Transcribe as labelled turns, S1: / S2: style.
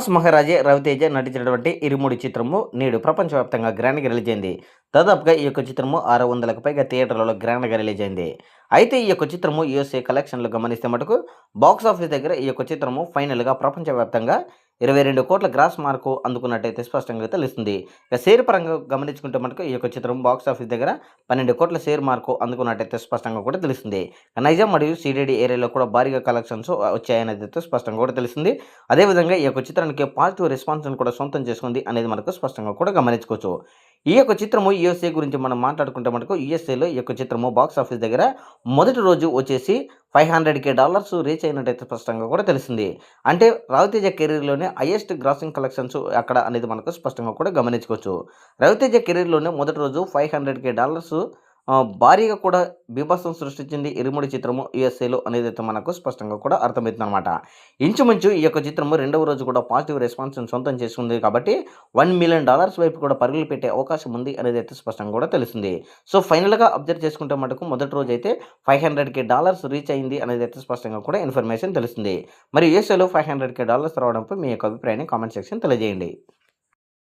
S1: Mass మహారాజే Raviteja నటించినటువంటి 'ఇరుముడి' చిత్రము నేడు ప్రపంచవ్యాప్తంగా గ్రాండ్‌గా రిలీజ్ అయింది. దాదాపుగా ఈ యొక్క చిత్రము 600లకు పైగా థియేటర్లలో గ్రాండ్‌గా రిలీజ్ అయింది. అయితే ఈ యొక్క చిత్రము యూఎస్ఏ కలెక్షన్‌లు గమనిస్తే మటుకు బాక్స్ ఆఫీస్ దగ్గర ఈ యొక్క చిత్రము ఫైనల్‌గా ప్రపంచవ్యాప్తంగా 22,00,00,000 గ్రాస్ మార్కు అందుకున్నట్టయితే స్పష్టంగా తెలుస్తుంది. ఇక షేర్ పరంగా గమనించుకుంటే మటుకు ఈ యొక్క చిత్రం బాక్స్ ఆఫీస్ దగ్గర 12,00,00,000 షేర్ మార్కు అందుకున్నట్టయితే స్పష్టంగా కూడా తెలుస్తుంది. నైజాం మరియు సీడీడీ ఏరియాలో కూడా భారీగా కలెక్షన్స్ వచ్చాయనేదైతే స్పష్టంగా కూడా తెలుస్తుంది. అదేవిధంగా ఈ యొక్క చిత్రానికి పాజిటివ్ రెస్పాన్స్‌ని కూడా సొంతం చేసుకుంది అనేది మనకు స్పష్టంగా కూడా గమనించుకోవచ్చు. ఈ యొక్క చిత్రము యూఎస్ఏ గురించి మనం మాట్లాడుకుంటే మటుకు యూఎస్ఏలో ఈ యొక్క చిత్రము బాక్స్ ఆఫీస్ దగ్గర మొదటి రోజు వచ్చేసి $500,000 రీచ్ అయినట్టయితే స్పష్టంగా కూడా తెలిసింది. అంటే రవితేజ కెరీర్‌లోనే హైయెస్ట్ గ్రాసింగ్ కలెక్షన్స్ అక్కడ అనేది మనకు స్పష్టంగా కూడా గమనించుకోవచ్చు. రవితేజ కెరీర్‌లోనే మొదటి రోజు $500,000 భారీగా కూడా బీభత్సం సృష్టించింది 'ఇరుముడి' చిత్రము యూఎస్ఏలో అనేదైతే మనకు స్పష్టంగా కూడా అర్థమవుతుందనమాట. ఇంచుమించు ఈ యొక్క చిత్రము రెండవ రోజు కూడా పాజిటివ్ రెస్పాన్స్‌ని సొంతం చేసుకుంది కాబట్టి $1,000,000 వైపు కూడా పరుగులు పెట్టే అవకాశం ఉంది అనేదైతే స్పష్టంగా కూడా తెలిసింది. సో, ఫైనల్‌గా అబ్జర్వ్ చేసుకుంటే మటుకు మొదటి రోజైతే $500,000 రీచ్ అయింది అనేదైతే స్పష్టంగా కూడా ఇన్ఫర్మేషన్ తెలుస్తుంది. మరి యూఎస్ఏలో $500,000 రావడంపై మీ యొక్క అభిప్రాయాన్ని కామెంట్ సెక్షన్ తెలియజేయండి.